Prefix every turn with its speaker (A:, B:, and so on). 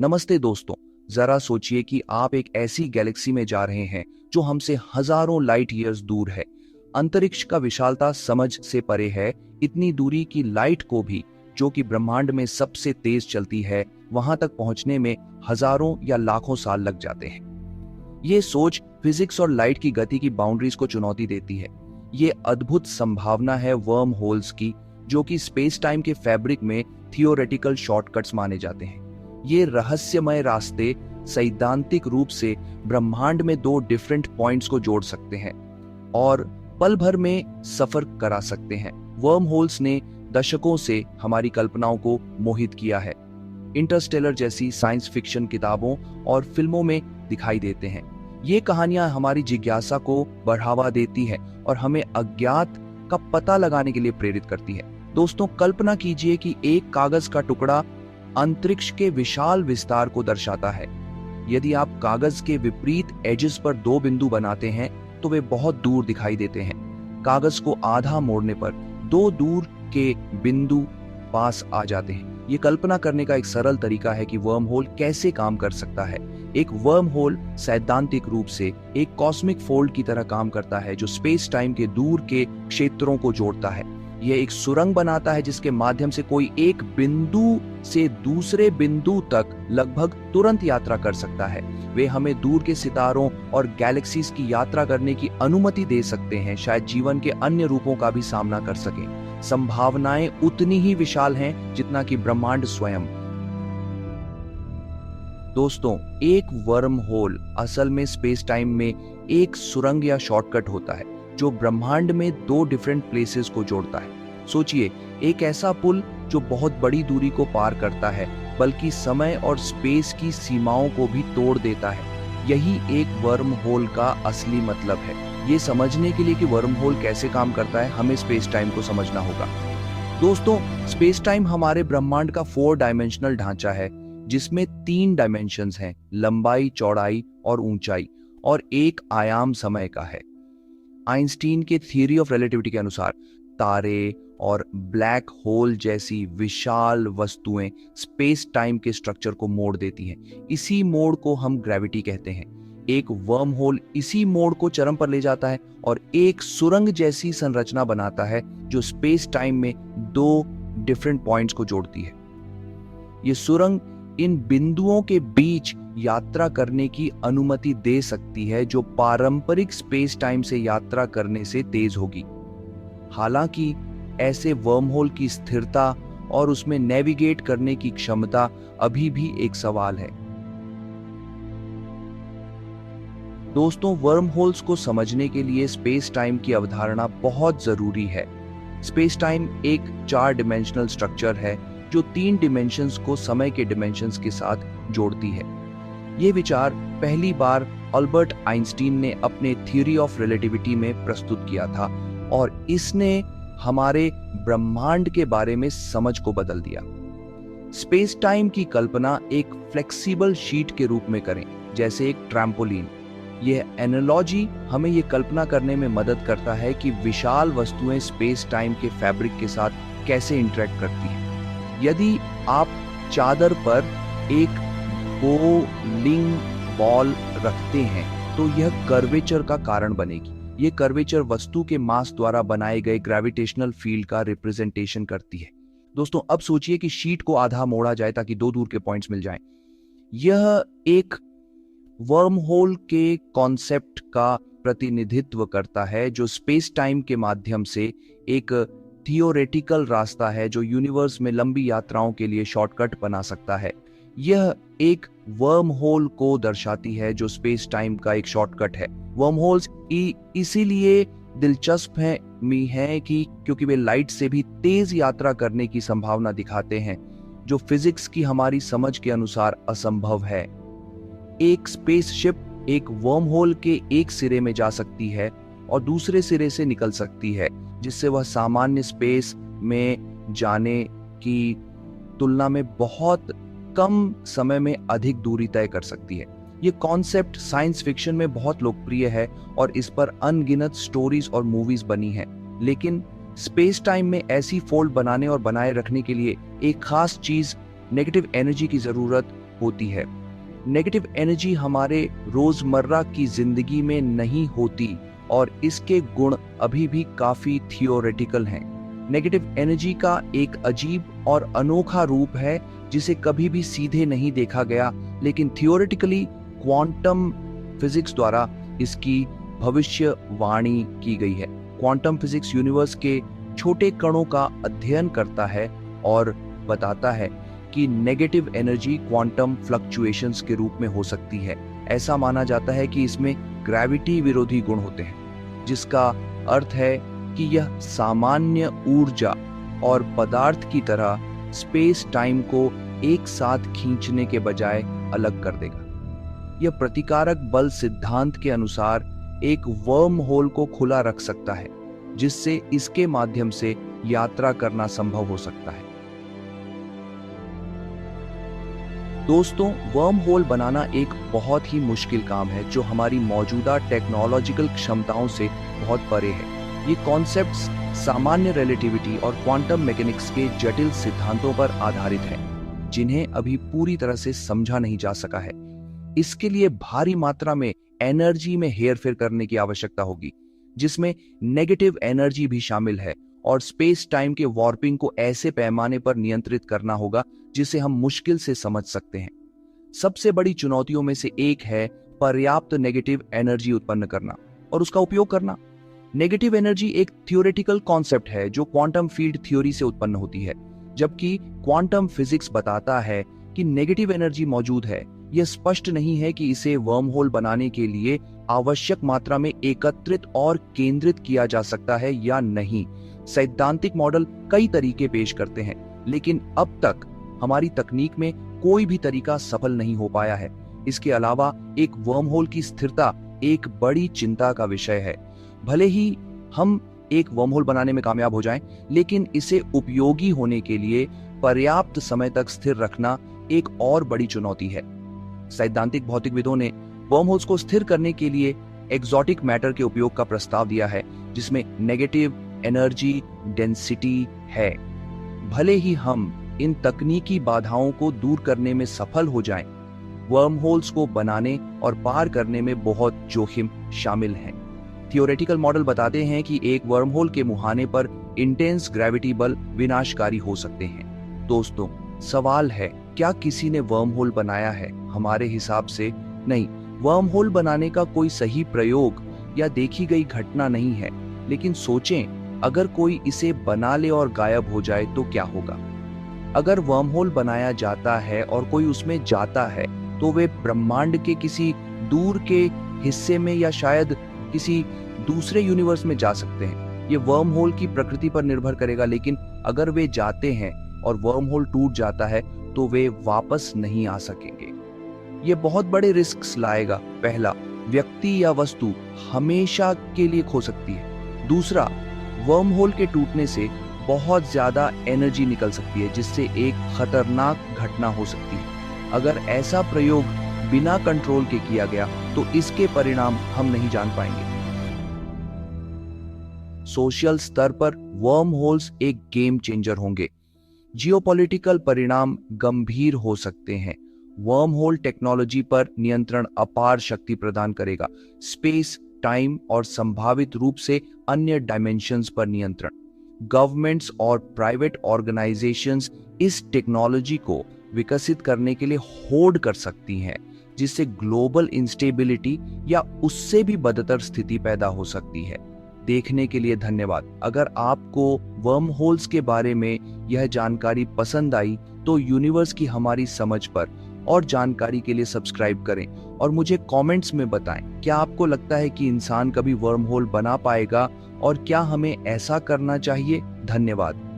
A: नमस्ते दोस्तों। जरा सोचिए कि आप एक ऐसी गैलेक्सी में जा रहे हैं जो हमसे हजारों लाइट ईयर्स दूर है। अंतरिक्ष का विशालता समझ से परे है, इतनी दूरी की लाइट को भी, जो कि ब्रह्मांड में सबसे तेज चलती है, वहां तक पहुंचने में हजारों या लाखों साल लग जाते हैं। ये सोच फिजिक्स और लाइट की गति की बाउंड्रीज को चुनौती देती है। ये अद्भुत संभावना है वर्म होल्स की, जो कि स्पेस टाइम के फैब्रिक में थियोरेटिकल शॉर्टकट्स माने जाते हैं। ये रहस्यमय रास्ते सैद्धांतिक रूप से ब्रह्मांड में दो डिफरेंट पॉइंट्स को जोड़ सकते हैं और पल भर में सफर करा सकते हैं। वर्म होल्स ने दशकों से हमारी कल्पनाओं को मोहित किया है। इंटरस्टेलर जैसी साइंस फिक्शन किताबों और फिल्मों में दिखाई देते हैं। ये कहानियां हमारी जिज्ञासा को बढ़ावा देती है और हमें अज्ञात का पता लगाने के लिए प्रेरित करती है। दोस्तों, कल्पना कीजिए कि एक कागज का टुकड़ा अंतरिक्ष के विशाल विस्तार को दर्शाता है। यदि आप कागज के विपरीत एजेस पर दो बिंदु बनाते हैं तो वे बहुत दूर दिखाई देते हैं। कागज को आधा मोड़ने पर दो दूर के बिंदु पास आ जाते हैं। ये कल्पना करने का एक सरल तरीका है कि वर्म होल कैसे काम कर सकता है। एक वर्म होल सैद्धांतिक रूप से एक कॉस्मिक फोल्ड की तरह काम करता है, जो स्पेस टाइम के दूर के क्षेत्रों को जोड़ता है। यह एक सुरंग बनाता है जिसके माध्यम से कोई एक बिंदु से दूसरे बिंदु तक लगभग तुरंत यात्रा कर सकता है। वे हमें दूर के सितारों और गैलेक्सीज की यात्रा करने की अनुमति दे सकते हैं, शायद जीवन के अन्य रूपों का भी सामना कर सकें। संभावनाएं उतनी ही विशाल हैं जितना कि ब्रह्मांड स्वयं। दोस्तों, एक वर्म होल असल में स्पेस टाइम में एक सुरंग या शॉर्टकट होता है जो ब्रह्मांड में दो डिफरेंट प्लेसेस को जोड़ता है। सोचिए, एक ऐसा पुल जो बहुत बड़ी दूरी को पार करता है, बल्कि समय और स्पेस की सीमाओं को भी तोड़ देता है। यही एक वर्म होल का असली मतलब है। ये समझने के लिए कि वर्म होल कैसे काम करता है, हमें स्पेस टाइम को समझना होगा। दोस्तों, स्पेस टाइम हमारे ब्रह्मांड का 4 डायमेंशनल ढांचा है, जिसमें 3 डायमेंशंस हैं, लंबाई, चौड़ाई और ऊंचाई, और एक आयाम समय का है। आइंस्टीन के थ्योरी ऑफ रिलेटिविटी के अनुसार तारे और ब्लैक होल जैसी विशाल वस्तुएं स्पेस टाइम के स्ट्रक्चर को मोड़ देती हैं। इसी मोड़ को हम ग्रेविटी कहते हैं। एक वर्म होल इसी मोड़ को चरम पर ले जाता है और एक सुरंग जैसी संरचना बनाता है जो स्पेस टाइम में दो डिफरेंट पॉइंट्स को जोड़ती है। ये सुरंग इन बिंदुओं के बीच यात्रा करने की अनुमति दे सकती है, जो पारंपरिक स्पेस टाइम से यात्रा करने से तेज होगी। हालांकि ऐसे वर्म होल की स्थिरता और उसमें नेविगेट करने की क्षमता अभी भी एक सवाल है। दोस्तों, वर्म होल्स को समझने के लिए स्पेस टाइम की अवधारणा बहुत जरूरी है। स्पेस टाइम एक 4 डिमेंशनल स्ट्रक्चर है जो 3 डिमेंशंस को समय के डिमेंशंस के साथ जोड़ती है। ये विचार पहली बार अल्बर्ट आइंस्टीन ने अपने थ्योरी ऑफ रिलेटिविटी में प्रस्तुत किया था और इसने हमारे ब्रह्मांड के बारे में समझ को बदल दिया। स्पेस टाइम की कल्पना एक फ्लेक्सिबल शीट के रूप में करें, जैसे एक ट्रैम्पोलिन। यह एनालॉजी हमें यह कल्पना करने में मदद करता है कि विशाल वस्तुएं स्पेस टाइम के फैब्रिक के साथ कैसे इंटरेक्ट करती हैं। यदि आप चादर पर एक बोलिंग बॉल रखते हैं तो यह कर्वेचर का कारण बनेगी। यह कर्वेचर वस्तु के मास द्वारा बनाए गए ग्रेविटेशनल फील्ड का रिप्रेजेंटेशन करती है। दोस्तों, अब सोचिए कि शीट को आधा मोड़ा जाए ताकि दो दूर के पॉइंट्स मिल जाएं। यह एक वर्म होल के कॉन्सेप्ट का प्रतिनिधित्व करता है, जो स्पेस टाइम के माध्यम से एक थियोरेटिकल रास्ता है जो यूनिवर्स में लंबी यात्राओं के लिए शॉर्टकट बना सकता है। यह एक वर्म होल को दर्शाती है जो स्पेस टाइम का एक शॉर्टकट है। वर्म होल्स इसीलिए दिलचस्प है कि क्योंकि वे लाइट से भी तेज यात्रा करने की संभावना दिखाते हैं, जो फिजिक्स की हमारी समझ के अनुसार असंभव है। एक स्पेसशिप एक वर्म होल के एक सिरे में जा सकती है और दूसरे सिरे से निकल सकती है, जिससे वह सामान्य स्पेस में जाने की तुलना में बहुत कम समय में अधिक दूरी तय कर सकती है। ये कॉन्सेप्ट साइंस फिक्शन में बहुत लोकप्रिय है और इस पर अनगिनत स्टोरीज और मूवीज बनी हैं। लेकिन स्पेस टाइम में ऐसी फोल्ड बनाने और बनाए रखने के लिए एक खास चीज, नेगेटिव एनर्जी की जरूरत होती है। नेगेटिव एनर्जी हमारे रोजमर्रा की जिंदगी में नहीं होती और इसके गुण अभी भी काफी थियोरेटिकल हैं। नेगेटिव एनर्जी का एक अजीब और अनोखा रूप है जिसे कभी भी सीधे नहीं देखा गया, लेकिन थियोरेटिकली क्वांटम फिजिक्स द्वारा इसकी भविष्यवाणी की गई है। क्वांटम फिजिक्स यूनिवर्स के छोटे कणों का अध्ययन करता है और बताता है कि नेगेटिव एनर्जी क्वांटम फ्लक्चुएशंस के रूप में हो सकती है। ऐसा माना जाता है कि इसमें ग्रेविटी विरोधी गुण होते हैं, जिसका अर्थ है कि यह सामान्य ऊर्जा और पदार्थ की तरह स्पेस टाइम को एक साथ खींचने के बजाय अलग कर देगा। यह प्रतिकारक बल सिद्धांत के अनुसार एक वर्म होल को खुला रख सकता है, जिससे इसके माध्यम से यात्रा करना संभव हो सकता है। दोस्तों, वर्म होल बनाना एक बहुत ही मुश्किल काम है जो हमारी मौजूदा टेक्नोलॉजिकल क्षमताओं से बहुत परे है। ये कॉन्सेप्ट्स सामान्य रिलेटिविटी और क्वांटम मैकेनिक्स के जटिल सिद्धांतों पर आधारित है, जिन्हें अभी पूरी तरह से समझा नहीं जा सका है। इसके लिए भारी मात्रा में एनर्जी में हेरफेर करने की आवश्यकता होगी, जिसमें नेगेटिव एनर्जी भी शामिल है, और स्पेस टाइम के वॉर्पिंग को ऐसे पैमाने पर नियंत्रित करना होगा जिसे हम मुश्किल से समझ सकते हैं। सबसे बड़ी चुनौतियों में से एक है पर्याप्त नेगेटिव एनर्जी उत्पन्न करना और उसका उपयोग करना। नेगेटिव एनर्जी एक थियोरेटिकल कॉन्सेप्ट है जो क्वांटम फील्ड थ्योरी से उत्पन्न होती है, जबकि क्वांटम फिजिक्स बताता है कि नेगेटिव एनर्जी मौजूद है। यह स्पष्ट नहीं है कि इसे वर्म होल बनाने के लिए आवश्यक मात्रा में एकत्रित और केंद्रित किया जा सकता है या नहीं। सैद्धांतिक मॉडल कई तरीके पेश करते हैं, लेकिन अब तक हमारी तकनीक में कोई भी तरीका सफल नहीं हो पाया है। इसके अलावा एक वर्म होल की स्थिरता एक बड़ी चिंता का विषय है। भले ही हम एक वर्म होल बनाने में कामयाब हो जाएं, लेकिन इसे उपयोगी होने के लिए पर्याप्त समय तक स्थिर रखना एक और बड़ी चुनौती है। सैद्धांतिक भौतिकविदों ने वर्म होल्स को स्थिर करने के लिए एक्सोटिक मैटर के उपयोग का प्रस्ताव दिया है, जिसमें नेगेटिव एनर्जी डेंसिटी है। भले ही हम इन तकनीकी बाधाओं को दूर करने में सफल हो जाएं, वर्म होल्स को बनाने और पार करने में बहुत जोखिम शामिल हैं। थियोरेटिकल मॉडल बताते हैं कि एक वर्म होल के मुहाने पर इंटेंस ग्रेविटी बल विनाशकारी हो सकते हैं। दोस्तों, सवाल है, क्या किसी ने वर्म होल बनाया है? हमारे हिसाब से नहीं। वर्म होल बनाने का कोई सही प्रयोग या देखी गई घटना नहीं है, लेकिन सोचें, अगर कोई इसे बना ले और गायब हो जाए तो क्या होगा? अगर वर्म होल बनाया जाता है और कोई उसमें जाता है, तो वे ब्रह्मांड के किसी दूर के हिस्से में या शायद किसी दूसरे यूनिवर्स में जा सकते हैं। ये वर्म होल की प्रकृति पर निर्भर करेगा, लेकिन अगर वे जाते हैं और वर्म होल टूट जाता है तो वे वापस नहीं आ सकेंगे। ये बहुत बड़े रिस्क लाएगा। पहला, व्यक्ति या वस्तु हमेशा के लिए खो सकती है। दूसरा, वर्म होल के टूटने से बहुत ज्यादा एनर्जी निकल सकती है, जिससे एक खतरनाक घटना हो सकती है। अगर ऐसा प्रयोग बिना कंट्रोल के किया गया तो इसके परिणाम हम नहीं जान पाएंगे। सोशल स्तर पर वर्म होल्स एक गेम चेंजर होंगे। जियोपॉलिटिकल परिणाम गंभीर हो सकते हैं। वर्म होल टेक्नोलॉजी पर नियंत्रण अपार शक्ति प्रदान करेगा। स्पेस, टाइम और संभावित रूप से अन्य डायमेंशंस पर नियंत्रण। गवर्नमेंट्स और प्राइवेट ऑर्गेनाइजेशंस इस टेक्नोलॉजी को विकसित करने के लिए होड़ कर सकती हैं, जिससे ग्लोबल इंस्टेबिलिटी या उससे भी बदतर स्थिति पैदा हो सकती है। देखने के लिए धन्यवाद। अगर आपको वर्म होल्स के बारे में यह जानकारी पसंद आई तो यूनिवर्स की हमारी समझ पर और जानकारी के लिए सब्सक्राइब करें और मुझे कमेंट्स में बताएं, क्या आपको लगता है कि इंसान कभी वर्म होल बना पाएगा और क्या हमें ऐसा करना चाहिए? धन्यवाद।